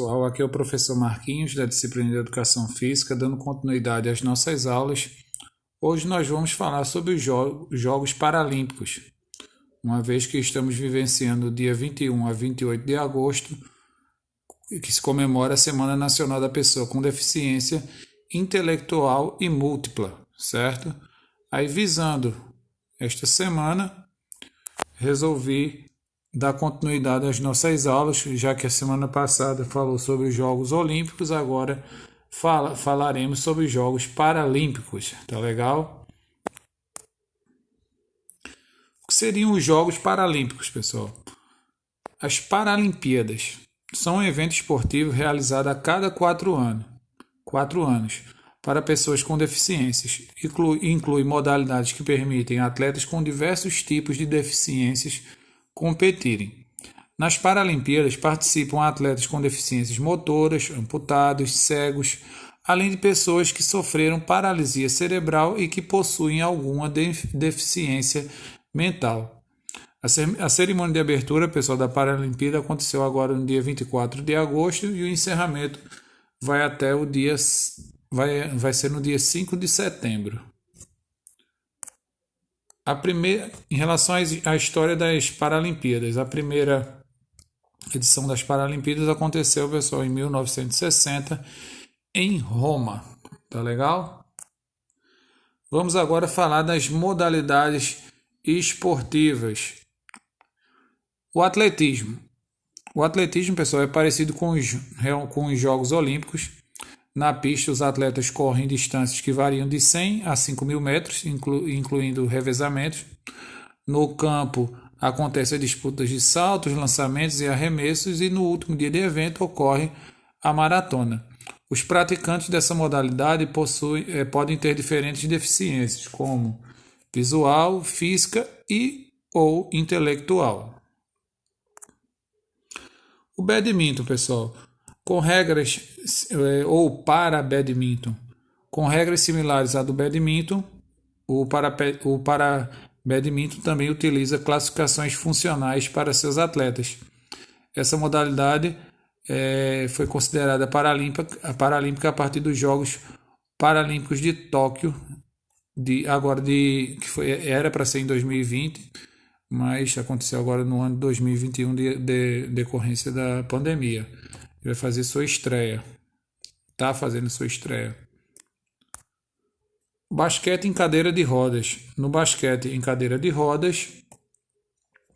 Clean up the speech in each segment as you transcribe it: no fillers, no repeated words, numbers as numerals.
pessoal, aqui é o professor Marquinhos da disciplina de Educação Física, dando continuidade às nossas aulas. Hoje nós vamos falar sobre os Jogos Paralímpicos, uma vez que estamos vivenciando o dia 21 a 28 de agosto, que se comemora a Semana Nacional da Pessoa com Deficiência Intelectual e Múltipla, certo? Aí, visando esta semana, resolvi dar continuidade às nossas aulas, já que a semana passada falou sobre os Jogos Olímpicos, agora falaremos sobre os Jogos Paralímpicos, tá legal? O que seriam os Jogos Paralímpicos, pessoal? As Paralimpíadas são um evento esportivo realizado a cada 4 anos para pessoas com deficiências. Inclui modalidades que permitem atletas com diversos tipos de deficiências competirem. Nas Paralimpíadas participam atletas com deficiências motoras, amputados, cegos, além de pessoas que sofreram paralisia cerebral e que possuem alguma deficiência mental. A cerimônia de abertura, pessoal, da Paralimpíada aconteceu agora no dia 24 de agosto e o encerramento vai ser no dia 5 de setembro. Em relação à história das Paralimpíadas, a primeira edição das Paralimpíadas aconteceu, pessoal, em 1960, em Roma. Tá legal? Vamos agora falar das modalidades esportivas. O atletismo. O atletismo, pessoal, é parecido com os Jogos Olímpicos. Na pista, os atletas correm distâncias que variam de 100 a 5.000 metros, incluindo revezamentos. No campo, acontecem disputas de saltos, lançamentos e arremessos, e no último dia de evento ocorre a maratona. Os praticantes dessa modalidade podem ter diferentes deficiências, como visual, física ou intelectual. O badminton, pessoal, com regras ou para badminton, com regras similares à do badminton, o para badminton também utiliza classificações funcionais para seus atletas. Essa modalidade foi considerada paralímpica a partir dos Jogos Paralímpicos de Tóquio, era para ser em 2020, mas aconteceu agora no ano de 2021 de decorrência da pandemia. Vai fazer sua estreia. Está fazendo sua estreia. Basquete em cadeira de rodas. No basquete em cadeira de rodas,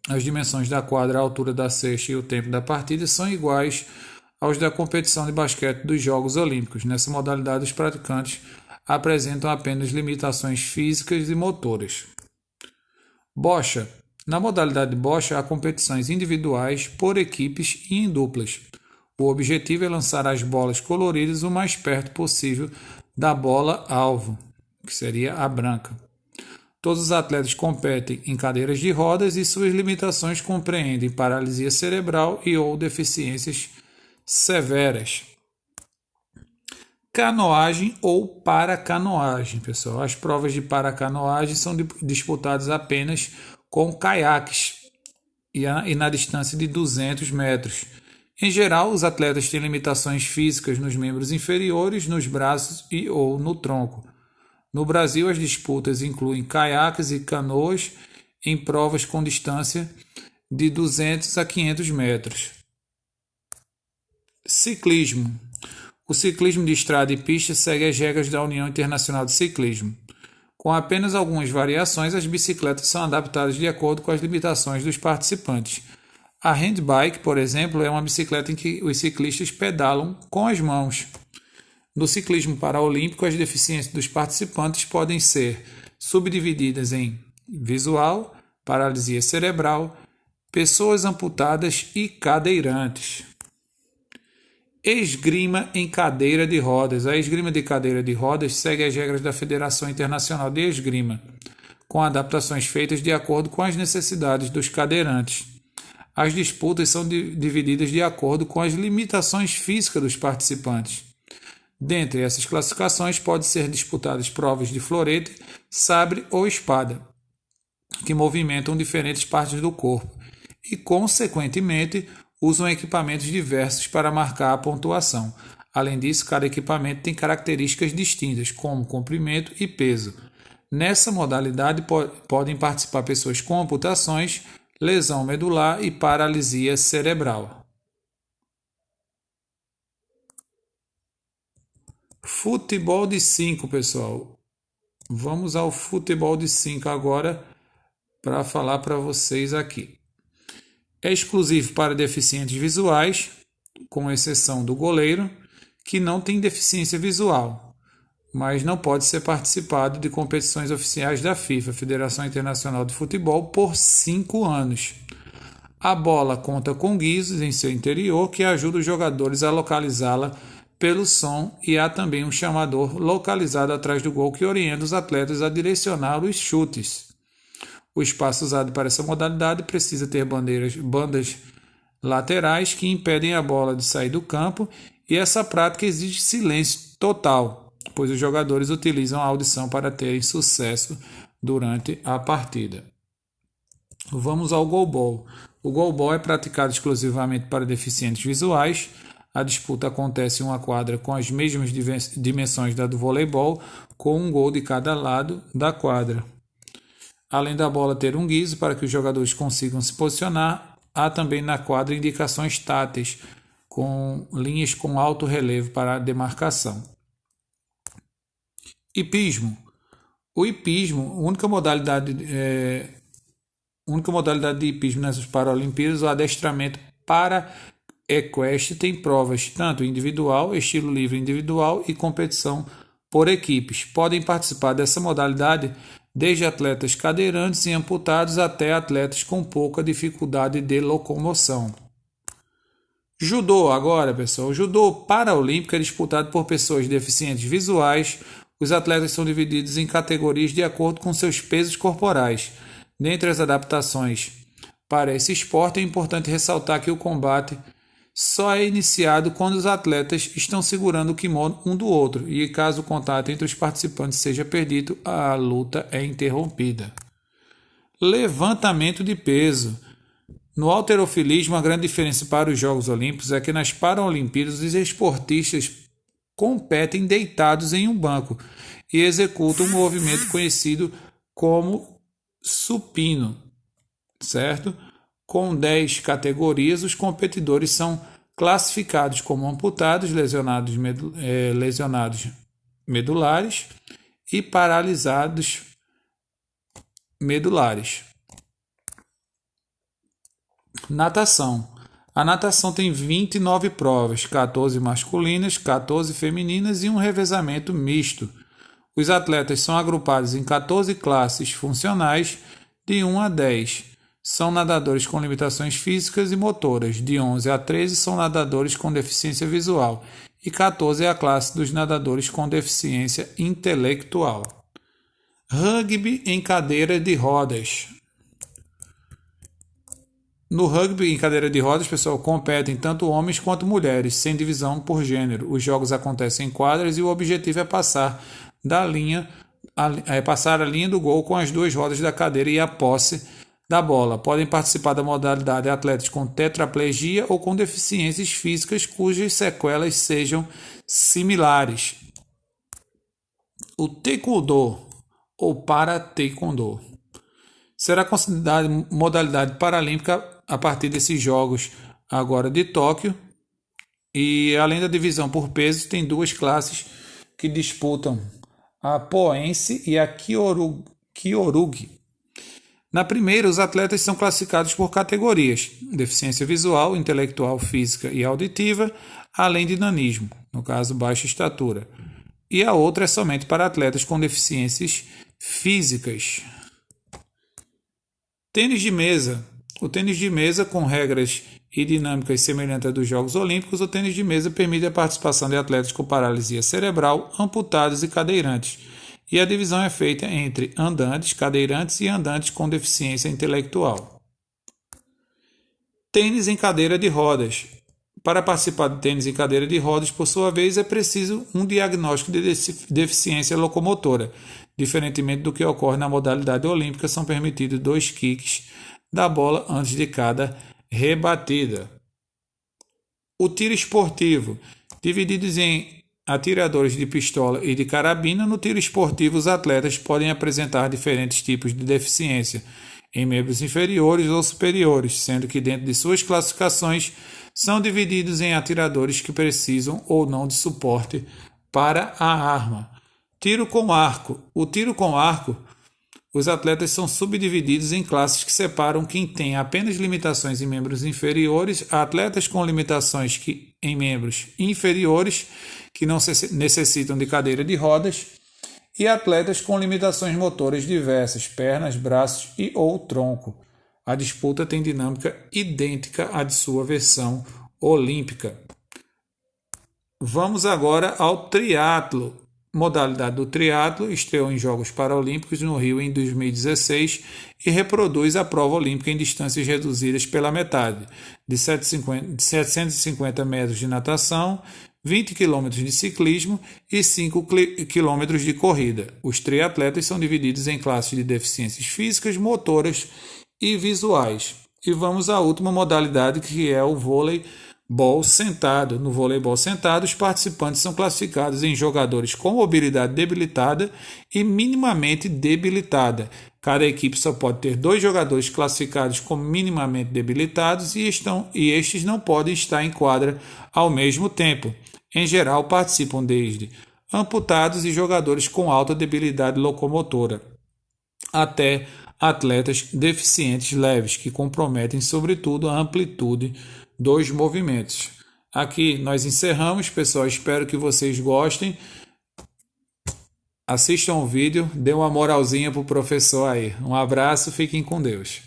as dimensões da quadra, a altura da cesta e o tempo da partida são iguais aos da competição de basquete dos Jogos Olímpicos. Nessa modalidade, os praticantes apresentam apenas limitações físicas e motoras. Bocha. Na modalidade de bocha, há competições individuais, por equipes e em duplas. O objetivo é lançar as bolas coloridas o mais perto possível da bola-alvo, que seria a branca. Todos os atletas competem em cadeiras de rodas e suas limitações compreendem paralisia cerebral ou deficiências severas. Canoagem ou paracanoagem, pessoal. As provas de paracanoagem são disputadas apenas com caiaques e na distância de 200 metros. Em geral, os atletas têm limitações físicas nos membros inferiores, nos braços ou no tronco. No Brasil, as disputas incluem caiaques e canoas em provas com distância de 200 a 500 metros. Ciclismo. O ciclismo de estrada e pista segue as regras da União Internacional de Ciclismo. Com apenas algumas variações, as bicicletas são adaptadas de acordo com as limitações dos participantes. A handbike, por exemplo, é uma bicicleta em que os ciclistas pedalam com as mãos. No ciclismo paraolímpico, as deficiências dos participantes podem ser subdivididas em visual, paralisia cerebral, pessoas amputadas e cadeirantes. Esgrima em cadeira de rodas. A esgrima de cadeira de rodas segue as regras da Federação Internacional de Esgrima, com adaptações feitas de acordo com as necessidades dos cadeirantes. As disputas são divididas de acordo com as limitações físicas dos participantes. Dentre essas classificações, podem ser disputadas provas de florete, sabre ou espada, que movimentam diferentes partes do corpo, e, consequentemente, usam equipamentos diversos para marcar a pontuação. Além disso, cada equipamento tem características distintas, como comprimento e peso. Nessa modalidade podem participar pessoas com amputações, lesão medular e paralisia cerebral. Futebol de 5, pessoal. Vamos ao futebol de 5 agora para falar para vocês aqui. É exclusivo para deficientes visuais, com exceção do goleiro, que não tem deficiência visual, mas não pode ser participado de competições oficiais da FIFA, Federação Internacional de Futebol, por 5 anos. A bola conta com guizos em seu interior que ajudam os jogadores a localizá-la pelo som, e há também um chamador localizado atrás do gol que orienta os atletas a direcionar os chutes. O espaço usado para essa modalidade precisa ter bandas laterais que impedem a bola de sair do campo, e essa prática exige silêncio total, pois os jogadores utilizam a audição para terem sucesso durante a partida. Vamos ao goalball. O goalball é praticado exclusivamente para deficientes visuais. A disputa acontece em uma quadra com as mesmas dimensões da do voleibol, com um gol de cada lado da quadra. Além da bola ter um guizo para que os jogadores consigam se posicionar, há também na quadra indicações táteis, com linhas com alto relevo para a demarcação. Hipismo. O hipismo, a única modalidade de hipismo nessas Paralimpíadas, o adestramento para equestre, tem provas tanto individual, estilo livre individual e competição por equipes. Podem participar dessa modalidade desde atletas cadeirantes e amputados até atletas com pouca dificuldade de locomoção. Judô agora, pessoal. O judô paraolímpico é disputado por pessoas deficientes visuais. Os atletas são divididos em categorias de acordo com seus pesos corporais. Dentre as adaptações para esse esporte, é importante ressaltar que o combate só é iniciado quando os atletas estão segurando o kimono um do outro, e caso o contato entre os participantes seja perdido, a luta é interrompida. Levantamento de peso. No halterofilismo, a grande diferença para os Jogos Olímpicos é que nas Paralimpíadas os esportistas competem deitados em um banco e executam um movimento conhecido como supino, certo? Com 10 categorias, os competidores são classificados como amputados, lesionados medulares e paralisados medulares. Natação. A natação tem 29 provas, 14 masculinas, 14 femininas e um revezamento misto. Os atletas são agrupados em 14 classes funcionais de 1 a 10. São nadadores com limitações físicas e motoras. De 11 a 13 são nadadores com deficiência visual. E 14 é a classe dos nadadores com deficiência intelectual. Rugby em cadeira de rodas. No rugby em cadeira de rodas, pessoal, competem tanto homens quanto mulheres, sem divisão por gênero. Os jogos acontecem em quadras e o objetivo é passar a linha do gol com as duas rodas da cadeira e a posse da bola. Podem participar da modalidade atletas com tetraplegia ou com deficiências físicas cujas sequelas sejam similares. O taekwondo ou para-taekwondo será considerada modalidade paralímpica a partir desses Jogos agora de Tóquio, e além da divisão por pesos, tem duas classes que disputam, a poense e a kyorugi. Na primeira, os atletas são classificados por categorias: deficiência visual, intelectual, física e auditiva, além de nanismo, no caso baixa estatura. E a outra é somente para atletas com deficiências físicas. Tênis de mesa. O tênis de mesa, com regras e dinâmicas semelhantes às dos Jogos Olímpicos, o tênis de mesa permite a participação de atletas com paralisia cerebral, amputados e cadeirantes. E a divisão é feita entre andantes, cadeirantes e andantes com deficiência intelectual. Tênis em cadeira de rodas. Para participar do tênis em cadeira de rodas, por sua vez, é preciso um diagnóstico de deficiência locomotora. Diferentemente do que ocorre na modalidade olímpica, são permitidos 2 kicks da bola antes de cada rebatida. O tiro esportivo, divididos em atiradores de pistola e de carabina. No tiro esportivo, os atletas podem apresentar diferentes tipos de deficiência em membros inferiores ou superiores, sendo que dentro de suas classificações são divididos em atiradores que precisam ou não de suporte para a arma. Tiro com arco. O tiro com arco, os atletas são subdivididos em classes que separam quem tem apenas limitações em membros inferiores, atletas com limitações em membros inferiores, que não necessitam de cadeira de rodas, e atletas com limitações motoras diversas, pernas, braços e ou tronco. A disputa tem dinâmica idêntica à de sua versão olímpica. Vamos agora ao triatlo. Modalidade do triatlo estreou em Jogos Paralímpicos no Rio em 2016 e reproduz a prova olímpica em distâncias reduzidas pela metade, de 750 metros de natação, 20 km de ciclismo e 5 km de corrida. Os triatletas são divididos em classes de deficiências físicas, motoras e visuais. E vamos à última modalidade, que é o voleibol sentado. No voleibol sentado, os participantes são classificados em jogadores com mobilidade debilitada e minimamente debilitada. Cada equipe só pode ter 2 jogadores classificados como minimamente debilitados e estes não podem estar em quadra ao mesmo tempo. Em geral, participam desde amputados e jogadores com alta debilidade locomotora, até atletas deficientes leves, que comprometem sobretudo a amplitude dos movimentos. Aqui nós encerramos, pessoal. Espero que vocês gostem. Assistam o vídeo, dê uma moralzinha pro professor aí. Um abraço, fiquem com Deus.